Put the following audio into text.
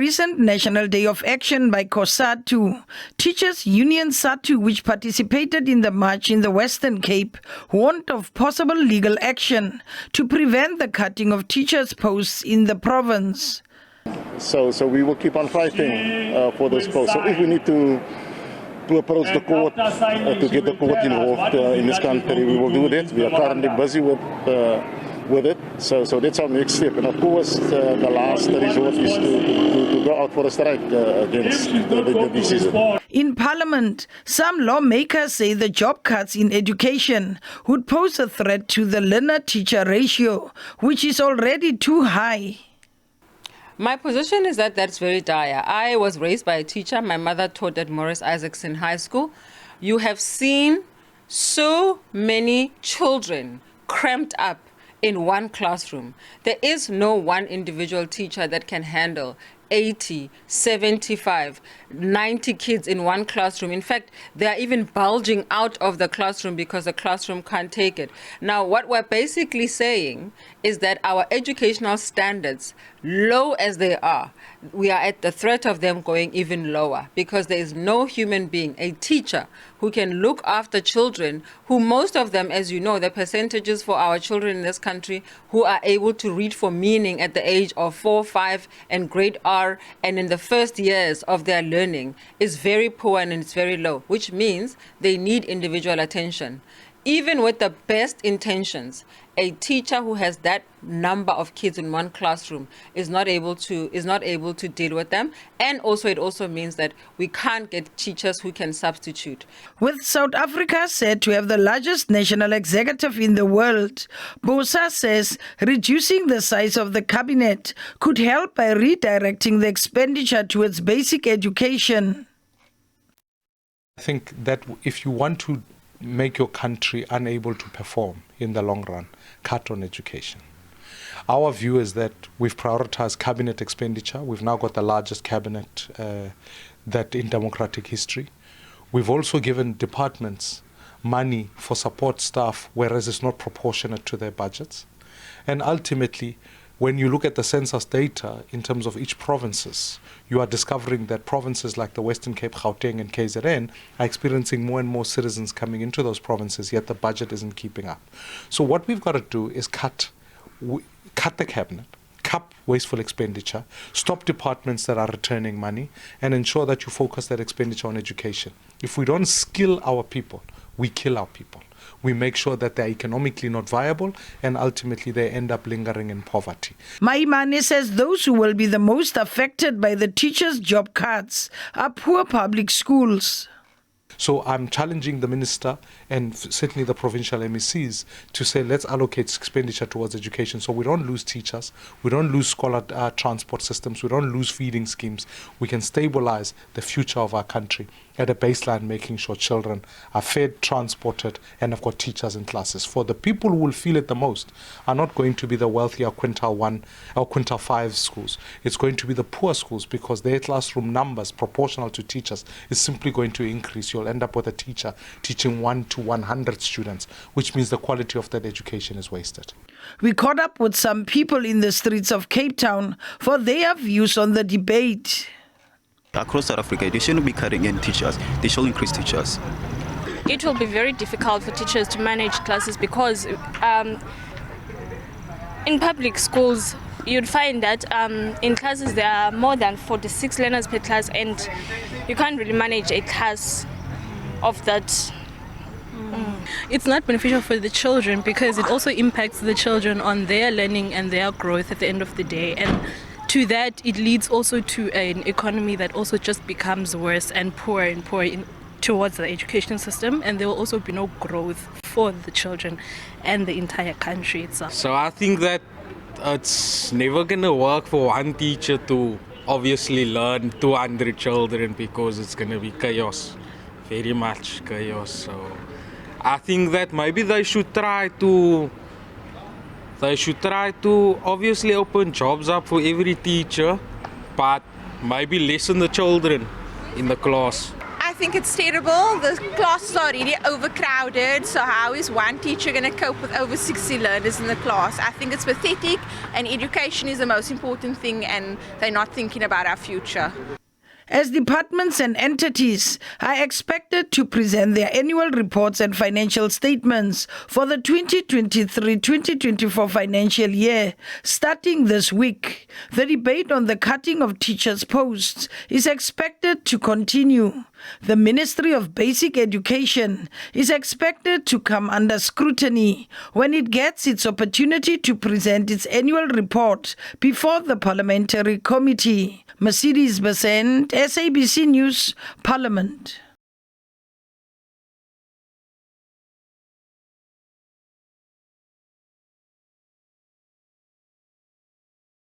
Recent National Day of Action by COSATU, Teachers Union SATU, which participated in the march in the Western Cape, warned of possible legal action to prevent the cutting of teachers' posts in the province. So we will keep on fighting for this post. So if we need to approach the court, to get the court involved in this country, we will do that. We are currently busy with it. So that's our next step. And of course, the last resort is to go out for a strike against the decision. In Parliament, some lawmakers say the job cuts in education would pose a threat to the learner-teacher ratio, which is already too high. My position is that that's very dire. I was raised by a teacher. My mother taught at Morris Isaacson High School. You have seen so many children cramped up in one classroom. There is no one individual teacher that can handle 80, 75, 90 kids in one classroom. In fact, they are even bulging out of the classroom because the classroom can't take it. Now, what we're basically saying is that our educational standards, low as they are, we are at the threat of them going even lower because there is no human being, a teacher, who can look after children who most of them, as you know, the percentages for our children in this country who are able to read for meaning at the age of 4, 5 and grade R and in the first years of their learning is very poor and it's very low, which means they need individual attention. Even with the best intentions, a teacher who has that number of kids in one classroom is not able to deal with them, and also it also means that we can't get teachers who can substitute. With South Africa said to have the largest national executive in the world, Bosa says reducing the size of the cabinet could help by redirecting the expenditure towards basic education. I think that if you want to make your country unable to perform in the long run, cut on education. Our view is that we've prioritized cabinet expenditure. We've now got the largest cabinet that in democratic history. We've also given departments money for support staff, whereas it's not proportionate to their budgets. And ultimately, when you look at the census data in terms of each provinces, you are discovering that provinces like the Western Cape, Gauteng and KZN are experiencing more and more citizens coming into those provinces, yet the budget isn't keeping up. So what we've got to do is cut the cabinet, cut wasteful expenditure, stop departments that are returning money, and ensure that you focus that expenditure on education. If we don't skill our people, we kill our people. We make sure that they're economically not viable and ultimately they end up lingering in poverty. Maimane says those who will be the most affected by the teachers' job cuts are poor public schools. So I'm challenging the minister and certainly the provincial MECs to say let's allocate expenditure towards education so we don't lose teachers, we don't lose scholar transport systems, we don't lose feeding schemes. We can stabilize the future of our country at a baseline, making sure children are fed, transported, and have got teachers in classes. For the people who will feel it the most are not going to be the wealthier quintile 1 or quintile 5 schools. It's going to be the poor schools because their classroom numbers proportional to teachers is simply going to increase. You'll end up with a teacher teaching 1 to 100 students, which means the quality of that education is wasted. We caught up with some people in the streets of Cape Town for their views on the debate. Across South Africa, they shouldn't be cutting in teachers. They should increase teachers. It will be very difficult for teachers to manage classes because in public schools, you'd find that in classes there are more than 46 learners per class, and you can't really manage a class of that. It's not beneficial for the children because it also impacts the children on their learning and their growth at the end of the day. And to that, it leads also to an economy that also just becomes worse and poorer towards the education system, and there will also be no growth for the children and the entire country itself. So I think that it's never going to work for one teacher to obviously learn 200 children because it's going to be chaos, very much chaos. So I think that maybe they should try to obviously open jobs up for every teacher, but maybe lessen the children in the class. I think it's terrible. The classes are already overcrowded, so how is one teacher going to cope with over 60 learners in the class? I think it's pathetic, and education is the most important thing, and they're not thinking about our future. As departments and entities are expected to present their annual reports and financial statements for the 2023-2024 financial year, starting this week, the debate on the cutting of teachers' posts is expected to continue. The Ministry of Basic Education is expected to come under scrutiny when it gets its opportunity to present its annual report before the Parliamentary Committee. Mercedes Besent, SABC News, Parliament.